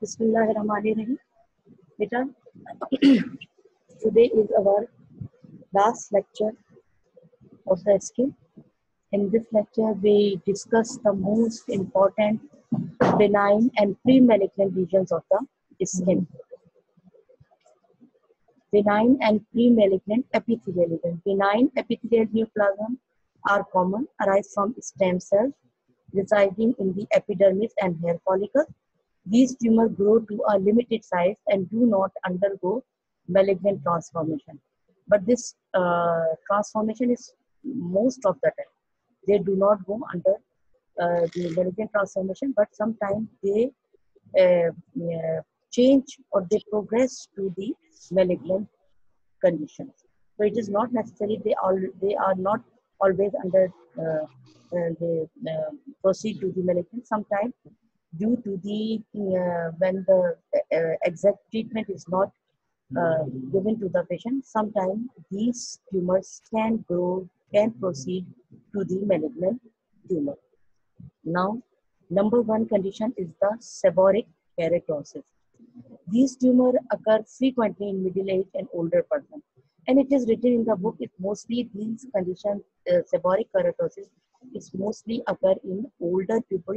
Bismillahirrahmanirrahim. Beta, today is our last lecture of the skin. In this lecture, we discuss the most important benign and pre-malignant regions of the skin. Benign and pre-malignant epithelial lesions. Benign epithelial neoplasm are common, arise from stem cells residing in the epidermis and hair follicles. These tumors grow to a limited size and do not undergo malignant transformation. But this transformation is most of the time. They do not go under the malignant transformation, but sometimes they change or they progress to the malignant conditions. So it is not necessarily they are not always under they proceed to the malignant. Sometimes due to the when the exact treatment is not given to the patient, sometimes these tumors can proceed to the malignant tumor. Now, number one condition is the seborrheic keratosis. These tumors occur frequently in middle age and older person. And it is written in the book, it mostly these conditions, seborrheic keratosis, is mostly occur in older people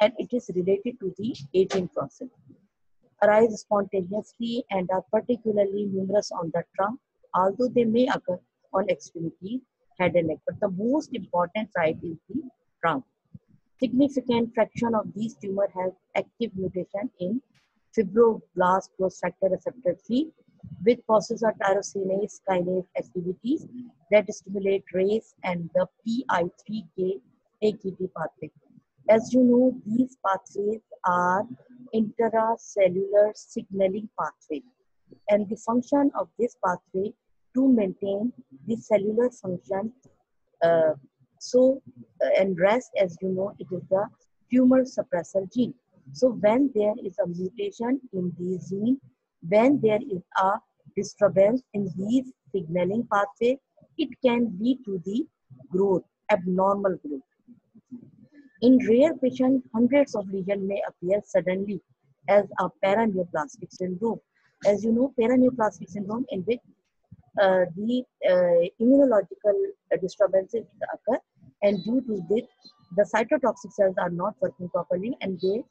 and it is related to the aging process. Arise spontaneously and are particularly numerous on the trunk, although they may occur on extremities, head and neck. But the most important site is the trunk. Significant fraction of these tumors have active mutation in fibroblast growth factor receptor 3, which causes a tyrosinase kinase activities that stimulate RACE and the PI3K AKT pathway. As you know, these pathways are intracellular signaling pathway, and the function of this pathway to maintain the cellular function. And RAS, as you know, it is the tumor suppressor gene. So when there is a mutation in this gene, when there is a disturbance in these signaling pathway, it can lead to the growth, abnormal growth. In rare patients, hundreds of lesions may appear suddenly as a paraneoplastic syndrome. As you know, paraneoplastic syndrome in which the immunological disturbances occur, and due to this, the cytotoxic cells are not working properly and they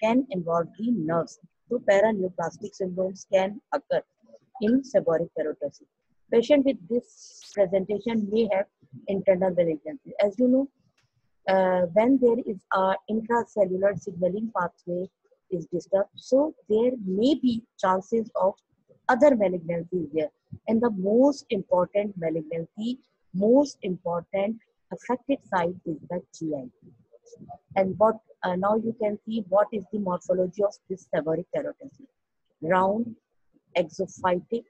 can involve the nerves. So paraneoplastic syndromes can occur in seborrheic keratosis. Patient with this presentation may have internal malignancy. As you know, when there is a intracellular signaling pathway is disturbed, so there may be chances of other malignancies there. And the most important malignancy, most important affected site is the GI. And what now you can see what is the morphology of this seborrheic keratosis. Round, exophytic,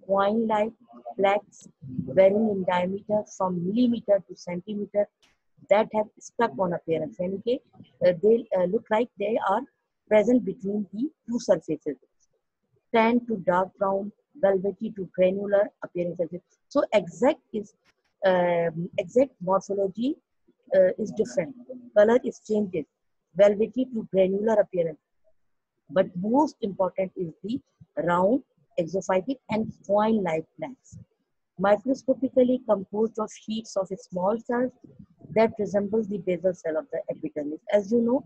coin-like plaques varying in diameter from millimeter to centimeter that have stuck on appearance. And okay, they look like they are present between the two surfaces. Tan to dark brown, velvety to granular appearances. So exact morphology is different. Color is changes, velvety to granular appearance. But most important is the round, exophytic and coin-like plaques. Microscopically composed of sheets of small cells that resembles the basal cell of the epidermis. As you know,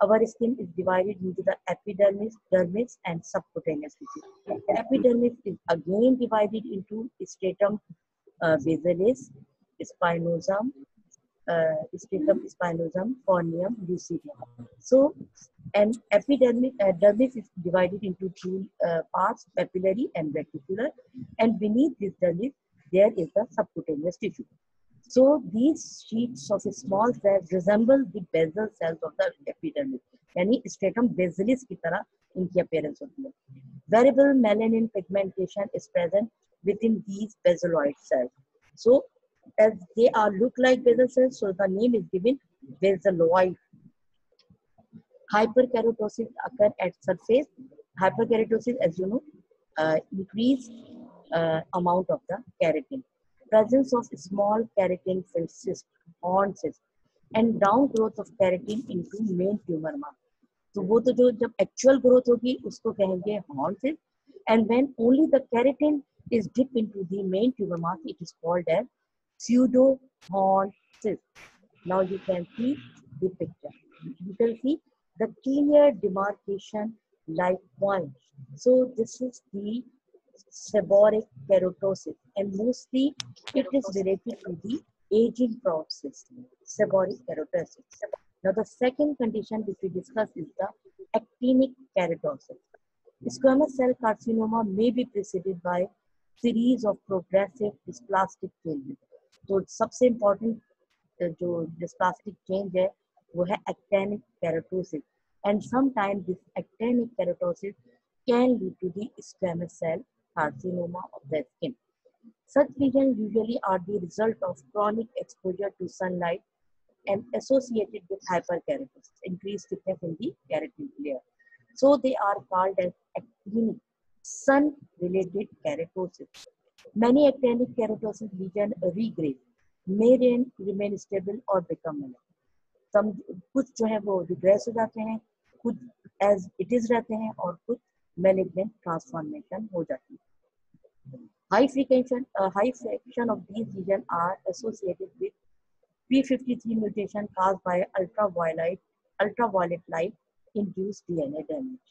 our skin is divided into the epidermis, dermis, and subcutaneous tissue. Epidermis is again divided into stratum basalis, spinosum, stratum spinosum, corneum, lucidium. So, and dermis is divided into two parts, papillary and reticular, and beneath this dermis, there is the subcutaneous tissue. So these sheets of small cells resemble the basal cells of the epidermis, यानी stratum basalis की तरह इनकी appearance होती है. Variable melanin pigmentation is present within these basaloid cells. So as they are look like basal cells, so the name is given basaloid. Hyperkeratosis occur at surface. Hyperkeratosis, as you know, increased amount of the keratin. Presence of small keratin filled cyst, horn cyst. and down growth of keratin into main tumor mass. तो वो तो जो जब actual growth होगी उसको कहेंगे horn cyst, and when only the keratin is dipped into the main tumor mass, it is called as pseudo horn cyst. Now you can see the picture. You can see the clear demarcation like point. So this is the seborrheic keratosis, and mostly it is related to the aging process, seborrheic keratosis. Now the second condition which we discuss is the actinic keratosis. Squamous cell carcinoma may be preceded by series of progressive dysplastic changes. तो सबसे important जो dysplastic change है वो है actinic keratosis, and sometimes this actinic keratosis can lead to the squamous cell carcinoma of the skin. Such lesions usually are the result of chronic exposure to sunlight and associated with hyperkeratosis, increased thickness in the keratin layer. So they are called as actinic sun-related keratosis. Many actinic keratosis lesions regrade, may remain stable or become malignant. Some कुछ जो है वो regress हो जाते हैं, कुछ as it is रहते हैं और कुछ malignant transformation हो जाती है. High fraction of these lesions are associated with P53 mutation caused by ultraviolet light induced DNA damage.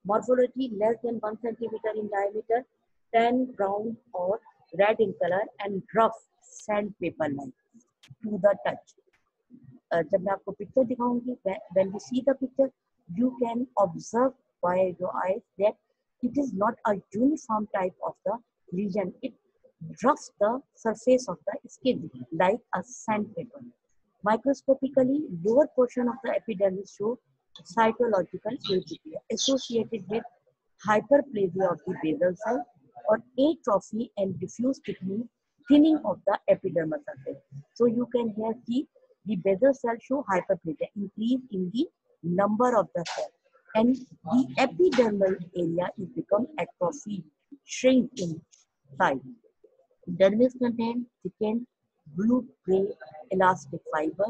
Morphology less than 1 centimeter in diameter, tan, brown or red in color, and rough sandpaper-like to the touch. जब मैं आपको picture दिखाऊंगी, when you see the picture, you can observe by your eyes that it is not a uniform type of the lesion. It roughs the surface of the skin like a sandpaper. Microscopically, lower portion of the epidermis show cytological euphoria associated with hyperplasia of the basal cell or atrophy and diffuse thinning of the epidermal surface. So you can here see the basal cell show hyperplasia, increase in the number of the cells, and the epidermal area is become atrophy, shrink in size. Dermis contain thickened blue-gray elastic fiber,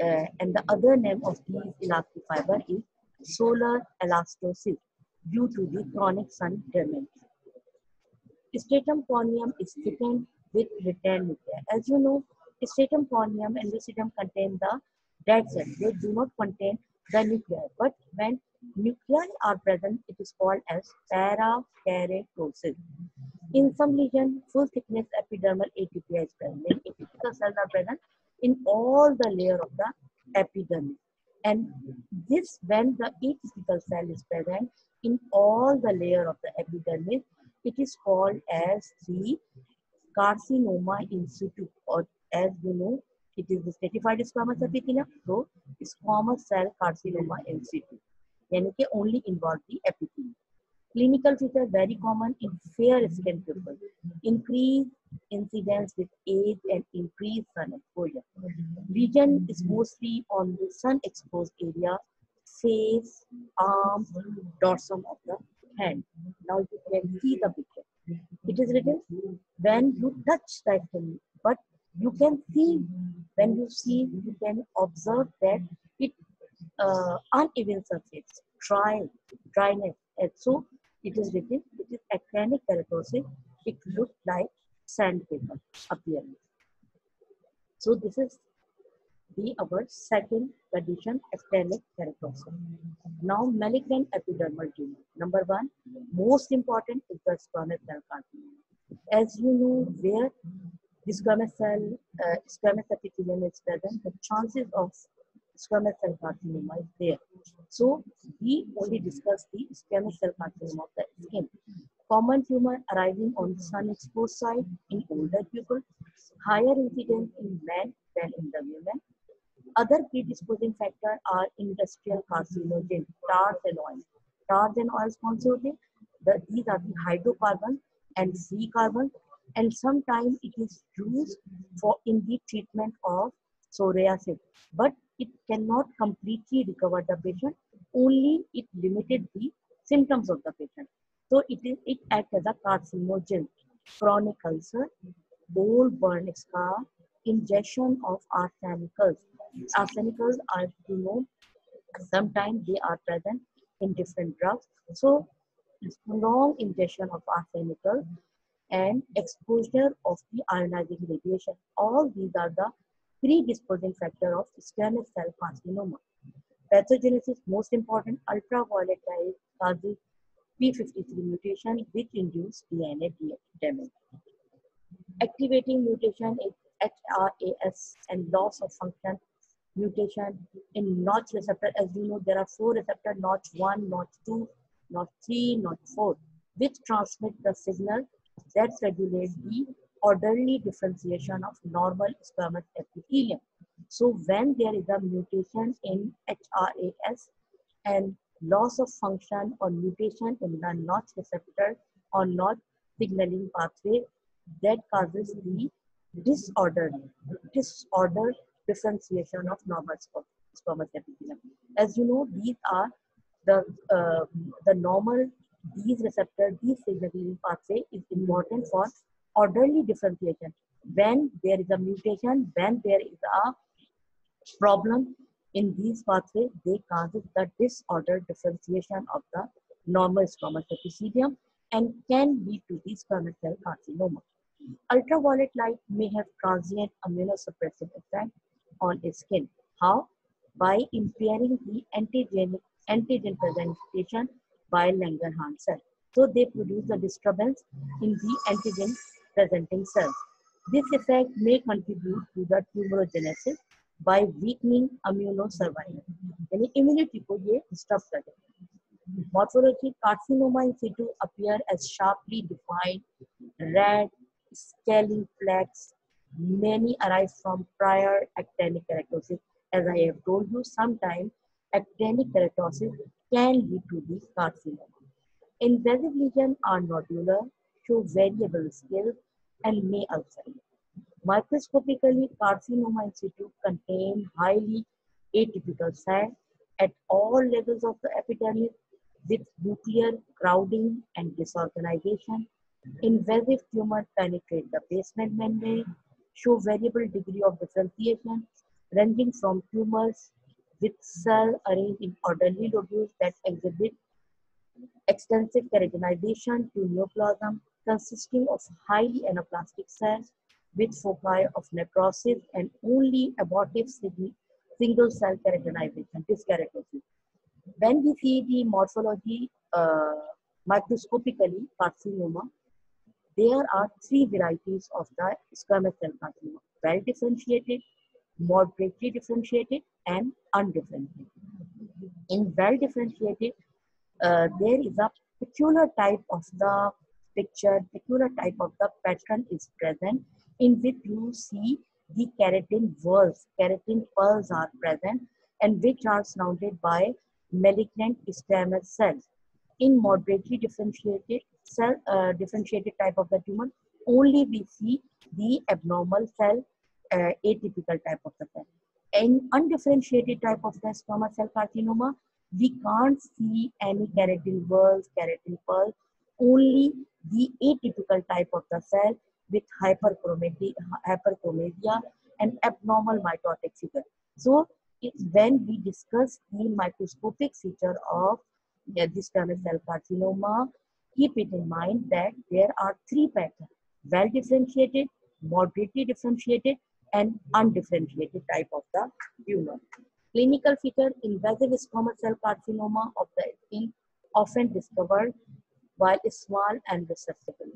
and the other name of these elastic fiber is solar elastocyst due to the chronic sun damage. Stratum corneum is thickened with retained nuclei. As you know, stratum corneum and lucidum contain the dead cell. They do not contain the nuclei. But when nuclei are present, it is called as parakeratosis. In some lesions, full thickness epidermal atypia is present. Atypical cells are present in all the layer of the epidermis. And this, when the atypical cell is present in all the layer of the epidermis, it is called as the carcinoma in situ, or as you know, it is the stratified squamous epithelium, so squamous cell carcinoma in situ, यानी कि only involve the epithelium. Clinical features very common in fair skin people, increased incidence with age and increased sun exposure. Lesion is mostly on the sun exposed area, face, arms, dorsum of the hand. Now you can see the picture. It is written when you touch the skin, but you can see, when you see, you can observe that it uneven surface, dryness, and so it is written, it is actinic keratosis. It looks like sandpaper appearance. So this is our second condition, actinic keratosis. Now malignant epidermal tumor. Number one, most important is the squamous cell carcinoma. As you know, where the squamous epithelium is present, the chances of squamous cell carcinoma is there. So we only discuss the squamous cell carcinoma of the skin. Common tumor arising on the sun exposed side in older people, higher incidence in men than in the women. Other predisposing factors are industrial carcinogens, tars and oils. Tars and oils कौन से होते हैं? These are the hydrocarbons and free carbons, and sometimes it is used for in the treatment of psoriasis, but it cannot completely recover the patient. Only it limited the symptoms of the patient. So it acts as a carcinogen, chronic ulcer, old burn scar, ingestion of arsenicals. Arsenicals are, sometimes they are present in different drugs. So long ingestion of arsenicals and exposure of the ionizing radiation. All these are the predisposing factor of squamous cell carcinoma. Pathogenesis, most important, ultraviolet light causes P53 mutation which induce DNA damage. Activating mutation is HRAS and loss of function mutation in Notch receptor. As you know, there are 4 receptors: Notch 1, Notch 2, Notch 3, Notch 4, which transmit the signal that regulate the orderly differentiation of normal squamous epithelium. So when there is a mutation in HRAS and loss of function or mutation in the Notch receptor or Notch signaling pathway, that causes the disordered differentiation of normal squamous epithelium. As you know, these are the uh, the normal these receptor, these signaling pathway is important for orderly differentiation. When there is a mutation, when there is a problem in these pathways, they causes the disordered differentiation of the normal squamous epithelium and can lead to the squamous cell carcinoma. Ultraviolet light may have transient immunosuppressive effect on skin. How? By impairing the antigen presentation by Langerhans cell. So they produce a disturbance in the antigen presenting cells. This effect may contribute to the tumorigenesis by weakening immunosurvival. यानी immunity को ये disturb कर देता है. Morphology: carcinoma in situ appear as sharply defined red scaling plaques. Many arise from prior actinic keratosis. As I have told you, sometimes actinic keratosis can lead to the carcinoma. Invasive lesions are nodular, show variable scale, and may ulcerate. Microscopically, carcinoma in situ contain highly atypical cells at all levels of the epidermis with nuclear crowding and disorganization. Invasive tumor penetrate the basement membrane, show variable degree of differentiation, ranging from tumors with cell arranged in orderly lobules that exhibit extensive keratinization to neoplasm consisting of highly anaplastic cells with foci of necrosis and only abortive single cell keratinization, dyskeratosis. When we see the morphology microscopically, carcinoma, there are 3 varieties of the squamous cell carcinoma: well differentiated, moderately differentiated, and undifferentiated. In well differentiated, there is a peculiar type of the peculiar type of the pattern is present in which you see the keratin whorls, keratin pearls are present and which are surrounded by malignant squamous cells. In moderately differentiated type of the tumor, only we see the abnormal cell, atypical type of the cell. In undifferentiated type of the squamous cell carcinoma, we can't see any keratin whorls, keratin pearls, only the atypical type of the cell with hyperchromasia and abnormal mitotic figure. So when we discuss the microscopic feature of this squamous cell carcinoma, keep it in mind that there are 3 patterns: well differentiated, moderately differentiated, and undifferentiated type of the tumor. Clinical feature: invasive squamous cell carcinoma of the skin, often discovered while small and resectable.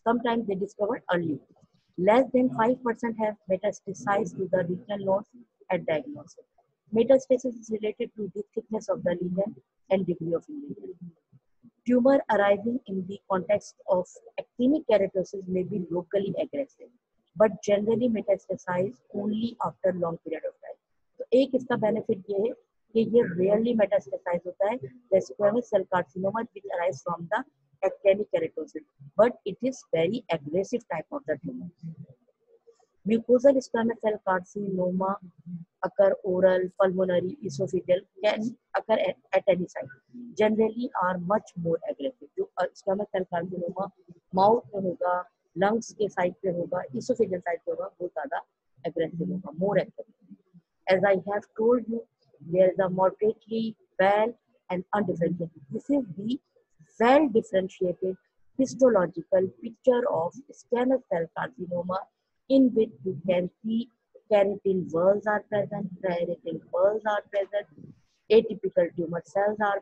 Sometimes they discovered early. Less than 5% have metastasized to the regional nodes at diagnosis. Metastasis is related to the thickness of the lesion and degree of invasion. Tumor arising in the context of actinic keratosis may be locally aggressive, but generally metastasize only after long period of time. तो एक इसका benefit ये है कि ये rarely metastasize होता है, the squamous cell carcinoma which arise from the actinic keratosis, but it is very aggressive type of the tumor. Mucosal squamous cell carcinoma occur oral, pulmonary, esophageal, can occur at any site. Generally are much more aggressive. जो squamous cell carcinoma mouth में होगा, lungs के side पे होगा, esophageal side पे होगा, वो ज़्यादा aggressive, more aggressive. As I have told you, there is a moderately, well, and undifferentiated. This is the well differentiated histological picture of squamous cell carcinoma, in which you can see keratin whorls are present, keratin pearls are present, atypical tumor cells are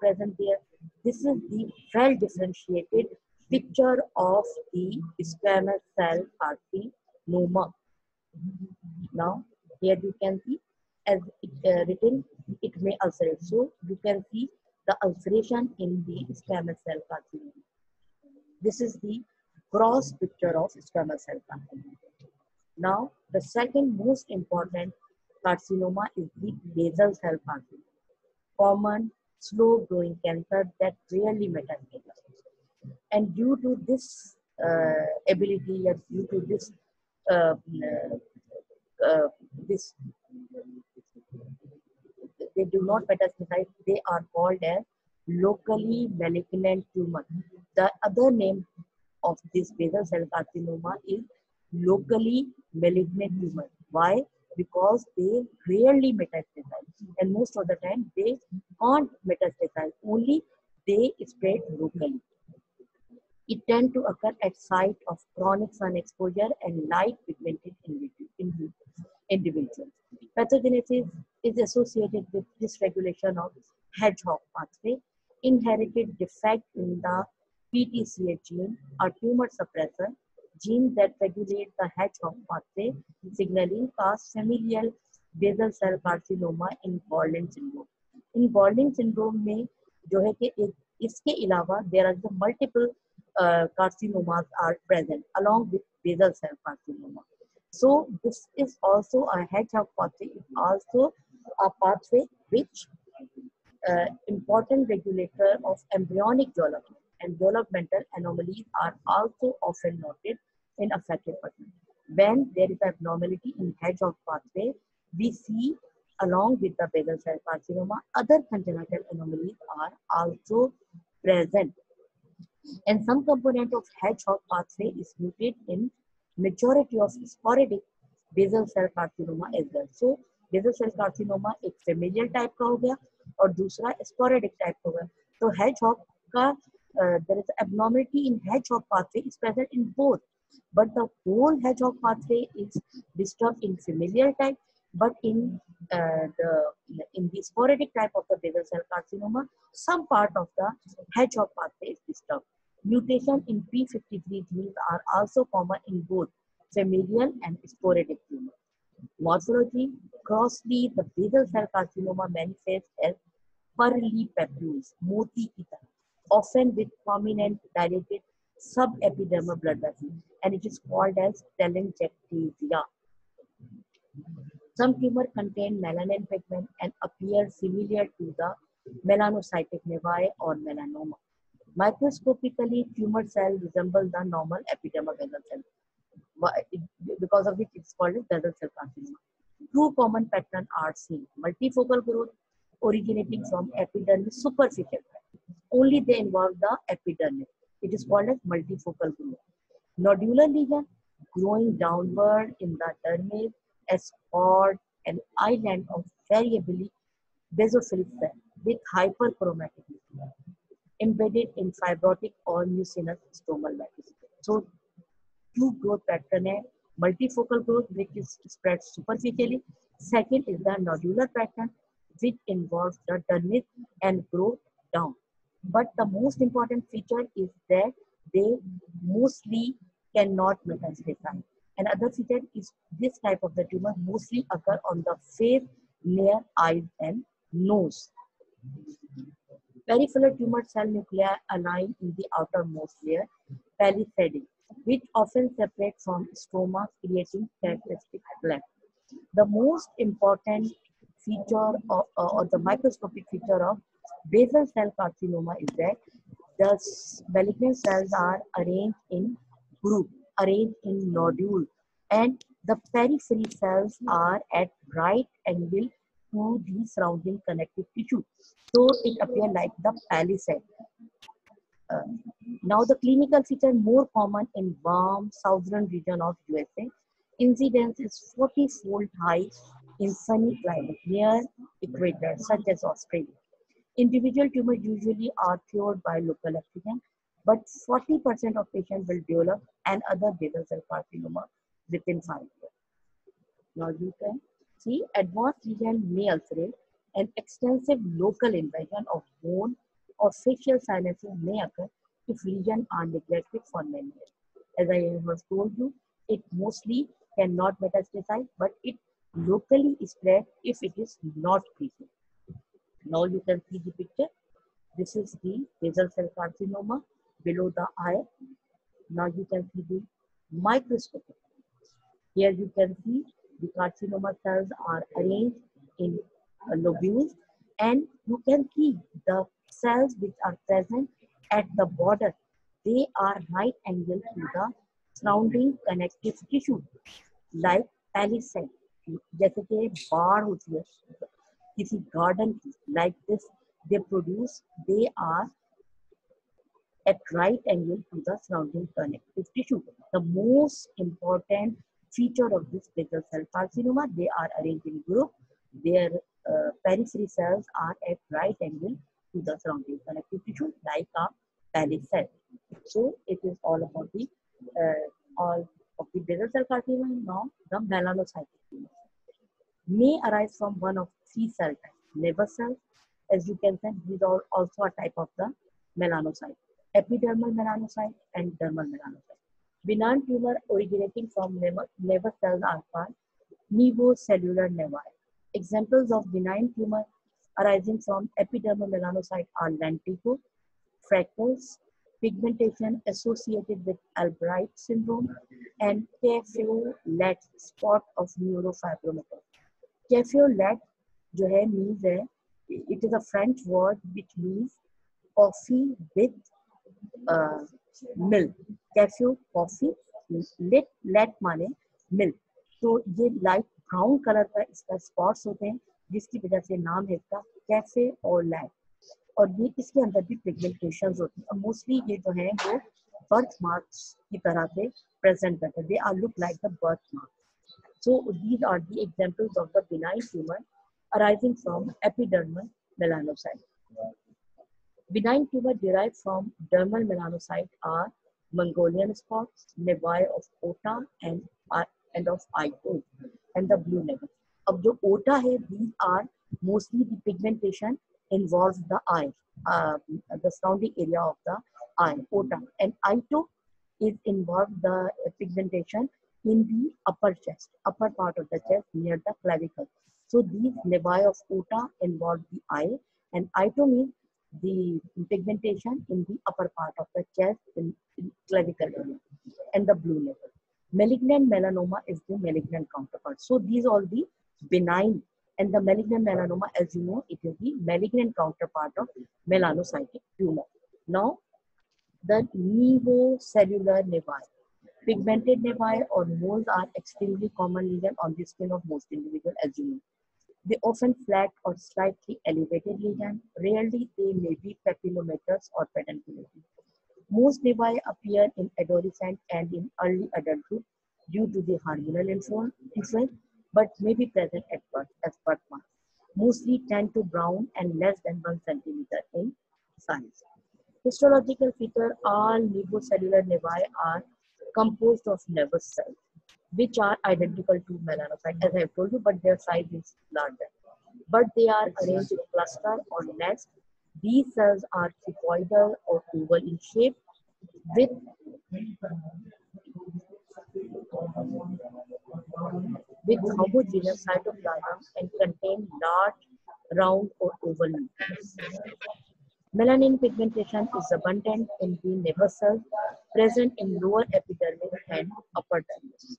present there. This is the well differentiated picture of the squamous cell carcinoma. Now, here you can see, as it, written, it may ulcerate. So, you can see the ulceration in the squamous cell carcinoma. This is the gross picture of squamous cell carcinoma. Now, the second most important carcinoma is the basal cell carcinoma, common slow growing cancer that rarely metastasizes. And due to this ability, or due to this uh, uh, this they do not metastasize, they are called as locally malignant tumor. The other name of this basal cell carcinoma is locally malignant tumor. Why? Because they rarely metastasize, and most of the time they can't metastasize, only they spread locally. It tends to occur at site of chronic sun exposure and light pigmented individuals. Pathogenesis is associated with dysregulation of hedgehog pathway, inherited defect in the PTCA gene, a tumor suppressor gene that regulates the hedgehog pathway signaling, cause familial basal cell carcinoma in Gordon syndrome. In Gordon syndrome में जो है कि इसके अलावा there are the multiple carcinomas are present along with basal cell carcinoma. So this is also a hedgehog pathway. It's also a pathway which important regulator of embryonic development, and developmental anomalies are also often noted in affected persons. When there is abnormality in hedgehog pathway, we see along with the basal cell carcinoma, other congenital anomalies are also present. And some component of hedgehog pathway is mutated in majority of sporadic basal cell carcinoma as well. So basal cell carcinoma एक familial type का हो गया और दूसरा sporadic type हो गया. तो hedgehog का there is abnormality in hedgehog pathway is present in both, but the whole hedgehog pathway is disturbed in familial type, but in the sporadic type of the basal cell carcinoma, some part of the hedgehog pathway is disturbed. Mutation in P53 genes are also common in both familial and sporadic tumors. Morphology: grossly, the basal cell carcinoma manifests as pearly papules, moti ki tarah, often with prominent dilated subepidermal blood vessels, and it is called as telangiectasia. Some tumors contain melanin pigment and appear similar to the melanocytic nevi or melanoma. Microscopically, tumor cells resemble the normal epidermal basal cell, because of which it's called as basal cell carcinoma. Two common patterns are seen: multifocal growth originating from epidermis superficial. Only they involve the epidermis. It is called as multifocal growth. Nodular lesion growing downward in the dermis as called an island of variably basophilic cell with hyperchromatic lesion embedded in fibrotic or mucinous stromal matrix. So, two growth pattern है: multifocal growth which is spread superficially. Second is the nodular pattern which involves the dermis and grow down. But the most important feature is that they mostly cannot metastasize. Another feature is this type of the tumor mostly occur on the face, near eyes and nose. Peripheral tumor cell nuclei align in the outermost layer, palisading, which often separate from stroma, creating characteristic cleft. The most important feature or the microscopic feature of basal cell carcinoma is that the malignant cells are arranged in group, arranged in nodule, and the periphery cells are at right angle to the surrounding connective tissue. So it appears like the palisade. Now the clinical feature more common in warm southern region of USA. Incidence is 40-fold high in sunny climate near equator, such as Australia. Individual tumors usually are cured by local application, but 40% of patients will develop another basal cell carcinoma within 5 years. Now you can see advanced lesion may ulcerate and extensive local invasion of bone or facial sinuses may occur if lesions are neglected for many years. As I have told you, it mostly cannot metastasize, but it locally spread if it is not treated. Now you can see the picture. This is the basal cell carcinoma below the eye. Now you can see the microscopic. Here you can see the carcinoma cells are arranged in lobules, and you can see the cells which are present at the border. They are right angle to the surrounding connective tissue like palisade. जैसे कि बाढ़ होती है किसी garden की, like this they produce, they are at right angle to the surrounding connective tissue. The most important feature of this basal cell carcinoma, they are arranged in group. Their periphery cells are at right angle to the surrounding connective tissue like a palisade. So it is all about the all of the basal cell carcinoma. Now the melanocytic tumor may arise from one of three cell types. Liver cells, as you can see, these are also a type of the melanocyte. Epidermal melanocyte and dermal melanocyte. Benign tumor originating from liver cells are called nevocellular nevi. Examples of benign tumor arising from epidermal melanocyte are lentigo, freckles, pigmentation associated with Albright syndrome, and Caffiolette spot of neurofibromatosis. Caffiolette जो है means है, it is a French word which means coffee with milk. Cafe coffee, latte माने milk. तो ये light brown colour का इसका spots होते हैं जिसकी वजह से नाम है इसका कैफे और लैट. और ये इसके अंदर भी पिगमेंटेशन होती है और मोस्टली ये जो है वो बर्थ मार्क्स की तरह से प्रेजेंट करते हैं. They are look like the birth marks. So these are the examples of the benign tumor arising from epidermal melanocyte. Benign tumor derived from dermal melanocyte are Mongolian spots, nevi of Ota and of Ito, and the blue nevi. अब जो Ota है, these are mostly the pigmentation involves the eye, the surrounding area of the eye, Ota, and Ito is involved the pigmentation in the upper chest, upper part of the chest near the clavicle. So these nevi of Ota involve the eye, and Ito means the pigmentation in the upper part of the chest in clavicle area, and the blue level. Malignant melanoma is the malignant counterpart. So these are the benign, and the malignant melanoma, as you know, it is the malignant counterpart of melanocytic tumor. Now, the nevocellular nevi. Pigmented nevi or moles are extremely common lesion on the skin of most individuals, as you know. They often flat or slightly elevated lesion. Rarely they may be papillomatous or pedunculated. Most nevi appear in adolescent and in early adulthood due to the hormonal influence, but may be present at birth as birth marks. Mostly tend to brown and less than 1 centimeter in size. Histological feature: all nevocellular nevi are composed of nervous cells, which are identical to melanocytes, as I have told you, but their size is larger. But they are arranged in cluster or nest. These cells are cuboidal or oval in shape with homogeneous cytoplasm and contain large, round or oval nucleus. Melanin pigmentation is abundant in the nervous cells present in lower epidermis and upper dermis.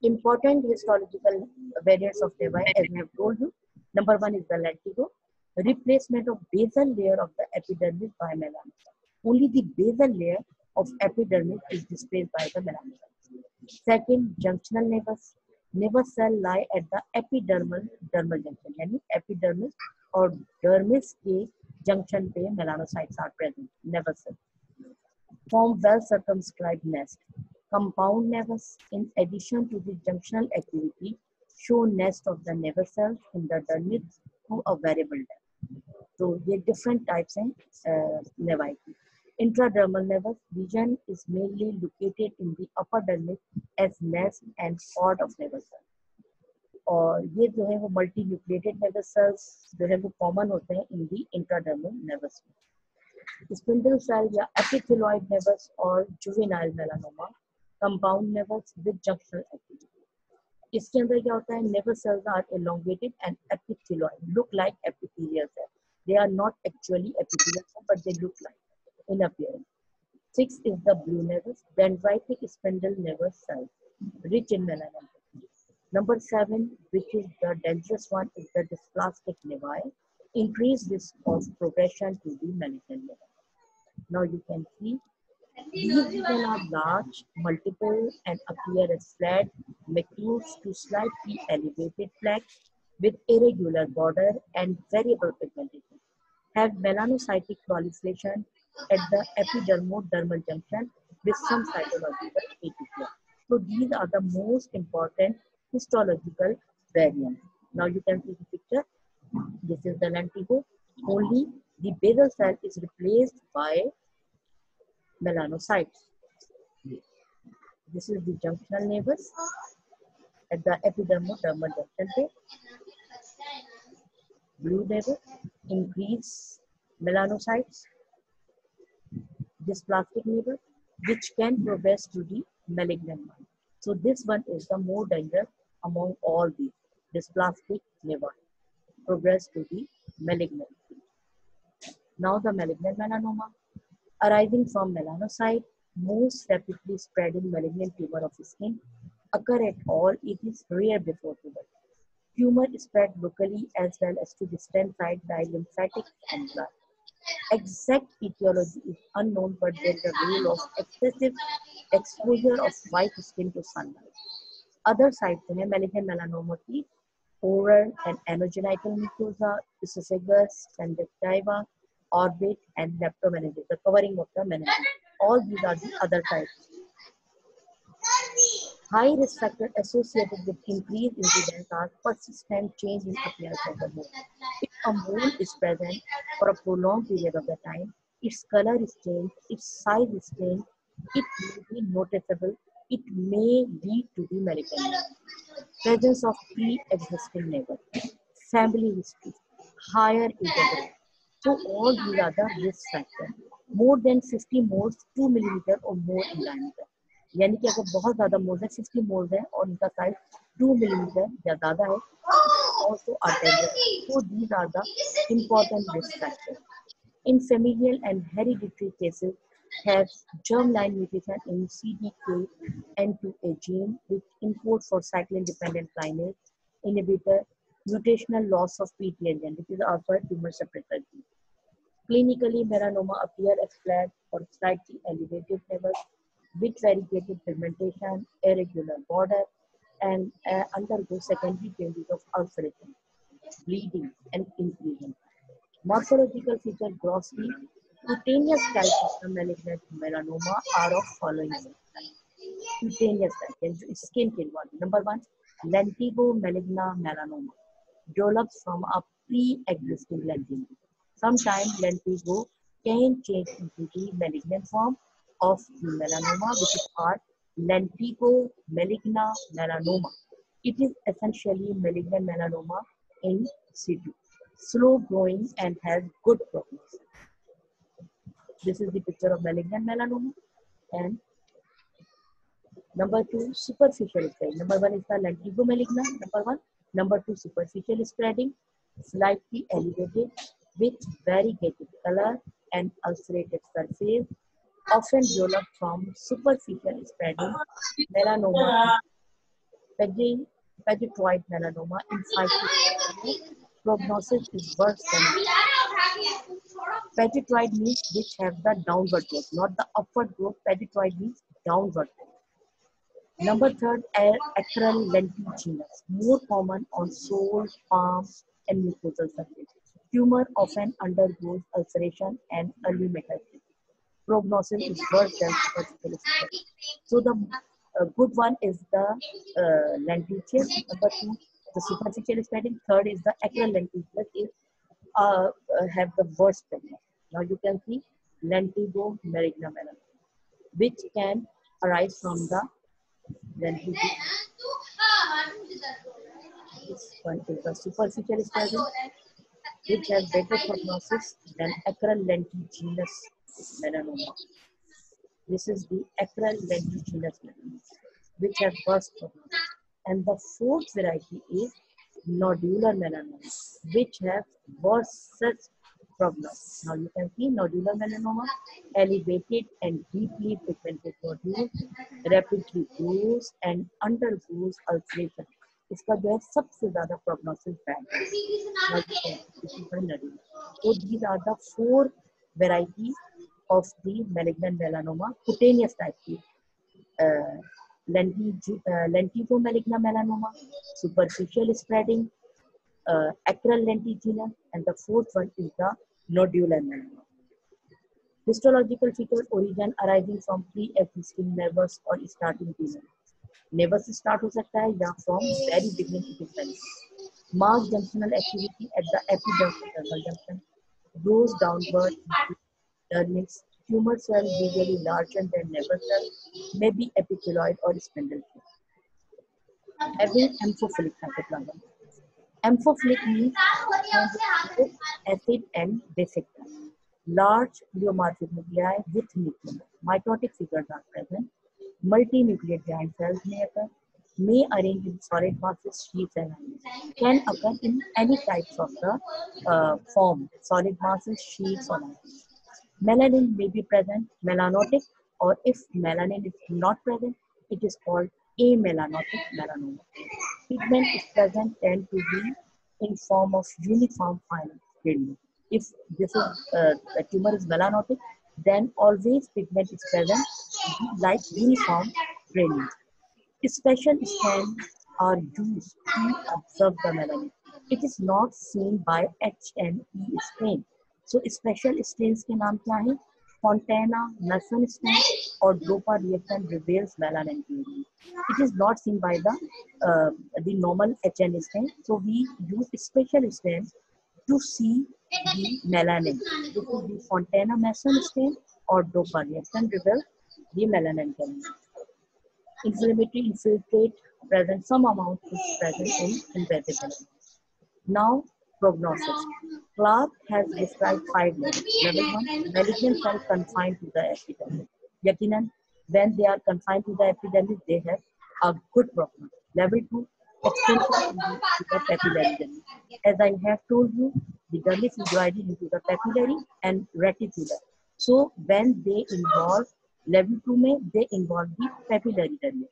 Important histological variants of nevi, as I have told you. Number one is the lentigo, replacement of basal layer of the epidermis by melanocytes. Only the basal layer of epidermis is displaced by the melanocytes. Second, junctional nevus. Nevus cell lie at the epidermal junction, यानी epidermis और dermis के junction पे melanocytes are present. Nevus cell form well circumscribed nest. Compound nerves, in addition to the junctional activity, show nest of the nerve cells in the dermis to a variable depth. So ये different types हैं nervi की. Intradermal nervous region is mainly located in the upper dermis as nest and pod of nerve cells. और ये जो है वो multi nucleated nervous sales जो है वो कॉमन होते हैं इन दी इंट्राडर्मल नर्वस में. स्पिंडल सेल या एपिथेलॉइड नर्वस और juvenile melanoma compound nevus with junctional activity. इसके अंदर क्या होता है, nevus cells are elongated and epithelioid, look like epithelial cell. They are not actually epithelial cells, but they look like in appearance. 6 is the blue nervous, dendritic spindle nervous cells, rich in melanin. Number 7, which is the dangerous one, is the dysplastic nevi, increased risk of progression to the malignant nevi. Now you can see these regions are large, multiple, and appear as flat macules to slightly elevated plaques with irregular border and variable pigmentation. Have melanocytic proliferation at the epidermodermal junction with some cytological atypia. So these are the most important histological variants. Now you can see the picture. This is the lentigo. Only the basal cell is replaced by melanocytes. This is the junctional nervus at the epidermodermal junction. Blue nervus, increase melanocytes. Dysplastic nervus, which can progress to the malignant one. So this one is the more dangerous among all these. Dysplastic nervus progress to the malignant. Now the malignant melanoma, arising from melanocyte, most rapidly spreading malignant tumor of skin, occur at all. It is rare before puberty. Tumor is spread locally as well as to distant site by lymphatic and blood. Exact etiology is unknown, but there is a rule of excessive exposure of white skin to sunlight. Other sites हैं malignant melanoma की oral and anogenital mucosa, esophagus, conjunctiva, orbit, and leptomeninges, the covering of the meninges. All these are the other types. High risk factors associated with increased incidence are persistent change in appearance of the mole. If a mole is present for a prolonged period of the time, its color is changed, its size is changed, it may be noticeable, it may lead to the malignancy. Presence of pre-existing neighbor, family history, higher age. So all these are the risk factors. More than 50 moles, 2 millimeter or more in diameter. यानी कि अगर बहुत ज़्यादा moles है, 50 moles है और उनका size 2 millimetre या ज़्यादा है, also are dangerous. So these are the important risk factors. In familial and hereditary cases, have germline mutation in CDKN2A gene, which encodes for cyclin-dependent kinase inhibitor, mutational loss of PTL gene, which is alpha tumor suppressor gene. Clinically, melanoma appear as flat or slightly elevated levels with variegated pigmentation, irregular border, and undergo secondary changes of ulceration, bleeding, and inclusion. Morphological features grossly cutaneous type of the malignant melanoma are of following types. Cutaneous type, skin involved. Number 1, lentigo maligna melanoma develops from a pre-existing lentigo. Sometimes lentigo can change into the malignant form of the melanoma, which is called lentigo maligna melanoma. It is essentially malignant melanoma in situ, slow growing and has good prognosis. This is the picture of malignant melanoma. And number 2, superficial spreading. Number 1 is the lentigo maligna. Number 1. Number 2, superficial spreading, slightly elevated with variegated color and ulcerated surface, often developed from superficial spreading melanoma, pegytroid melanoma in 5 to 10 years. Prognosis is worse than pegytroid means which have the downward growth, not the upward growth. Pegytroid means downward growth. Number 3, acral lentiginous, more common on sole, palm, and mucosal surface. Tumor often undergoes ulceration and early metastasis. prognosis is worse than superficial spread. So the good one is the lenticular. Number two, the superficial spreading. Third is the acral lenticular is have the worst prognosis. Now you can see lentigo maligna melanoma, which can arise from the lentigo. This one is the superficial spreading, which has better prognosis than acral lentiginous melanoma. This is the acral lentiginous melanoma, which has worse prognosis. And the fourth variety is nodular melanoma, which have worse prognosis. Now you can see nodular melanoma, elevated and deeply pigmented nodules, rapidly grows and undergoes ulceration. इसका जो है सबसे ज़्यादा prognosis bad है. So these are the four varieties of the malignant melanoma, cutaneous type की. Lentigo maligna melanoma, superficial spreading, acral lentiginous, and the fourth one is the nodular melanoma. Histological feature origin arising from pre-existing nervous or starting tumor. Nervous start हो सकता है या from very beginning it is very. Marked junctional activity at the epidermal junction, goes downward into dermis. Tumor cell usually larger than nervous cell, may be epithelioid or spindle cell. Having amphiphilic cytoplasm. Amphiphilic means acid and basic. Large pleomorphic nuclei with nucleus. Mitotic figures are present. Multinucleate giant cells may occur. May arrange in solid masses, sheets and lines. Can occur in any types of the form, solid masses, sheets or lines. Melanin may be present, melanotic, or if melanin is not present, it is called amelanotic melanoma. Pigment is present tend to be in form of uniform fine gradient. If this is the tumor is melanotic, then always pigment is present like uniform gradient. Special scans are used to observe the melanin. It is not seen by H&E stain. So special stains के नाम क्या है? Fontana, Mason stain or Dropa reaction reveals melanin gradient. It is not seen by the normal H&E stain. So we use special stains to see the melanin. This is the Fontana Mason stain or Dropa reaction reveals the melanin gradient. Inflammatory infiltrate present, some amount is present in invasive melanoma. Now, prognosis. Clark has described 5 levels. Level 1, malignant cells confined to the epidermis. Yakinan, when they are confined to the epidermis, they have a good prognosis. Level 2, extension to the papillary dermis. As I have told you, the dermis is divided into the papillary and reticular. So, when they involve level 2 में they involve the papillary dermis.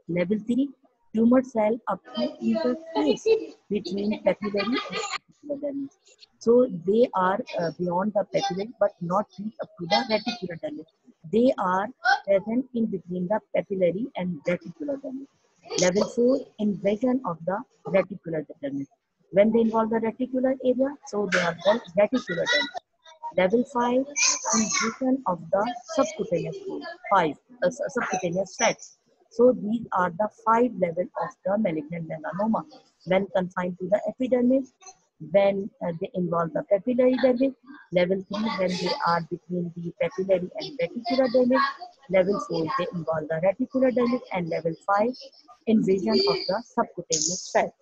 Level 3, tumor cell up to interface between papillary and reticular dermis. So they are beyond the papillary but not reach up to the reticular dermis. They are present in between the papillary and reticular dermis. Level 4, invasion of the reticular dermis. When they involve the reticular area, so they are called reticular dermis. Level 5, invasion of the subcutaneous subcutaneous fats. So these are the 5 levels of the malignant melanoma. When confined to the epidermis, when they involve the papillary dermis. Level 3, when they are between the papillary and reticular dermis. Level 4, they involve the reticular dermis. And level 5, invasion of the subcutaneous fat.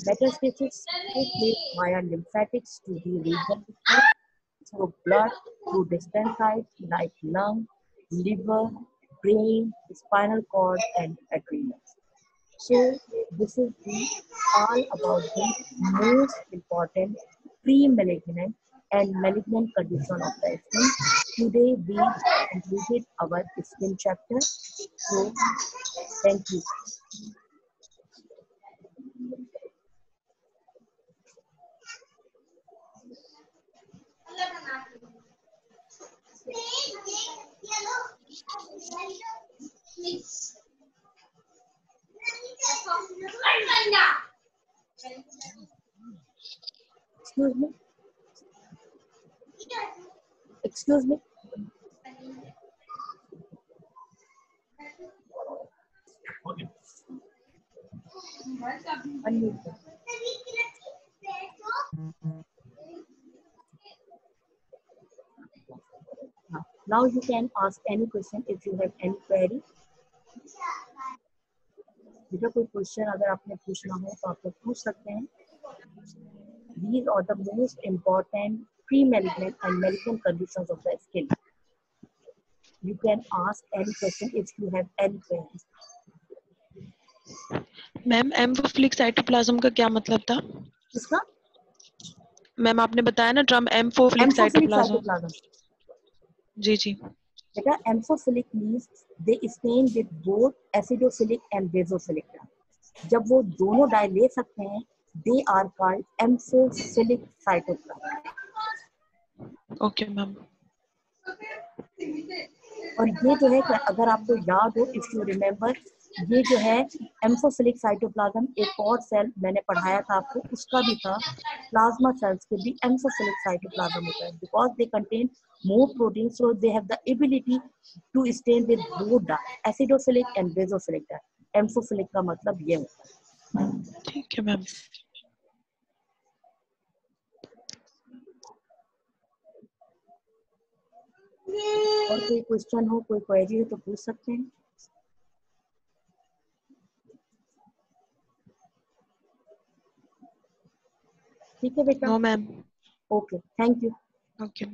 Metastasis take place via lymphatics to the region through blood to distant sites like lung, liver, brain, spinal cord, and adrenals. So this is all about the most important pre-malignant and malignant condition of the skin. Today we completed our skin chapter. So thank you. Excuse me. Excuse me. Unmute. Now you can ask any question if you have any query. बेटा कोई question अगर आपने पूछना हो तो आप लोग पूछ सकते हैं. These are the most important pre-malignant and malignant conditions of the skin. You can ask any question if you have any queries. Ma'am amphophilic cytoplasm का क्या मतलब था? किसका? मैम आपने बताया ना टर्म एम्फोफिलिक साइटोप्लाज्म. जी जी. बेटा amphophilic means they stain with both acidophilic and basophilic. जब वो दोनों डाई ले सकते हैं they are called amphophilic cytoplasm. Okay ma'am. और ये जो है अगर आपको याद हो, इफ यू रिमेम्बर, ये जो है एम्फोफिलिक साइटोप्लाज्म एक और सेल मैंने पढ़ाया था आपको, उसका भी था. प्लाज्मा सेल्स के भी एम्फोफिलिक साइटोप्लाज्म होता है because they contain more protein, so they have the ability to stain with both dye, acidophilic and basophilic dye. Amphophilic का मतलब ये होता है. ठीक है मैम. और कोई क्वेश्चन हो, कोई क्वेरी हो तो पूछ सकते हैं. ठीक है बेटा. No ma'am. Okay, thank you. Okay.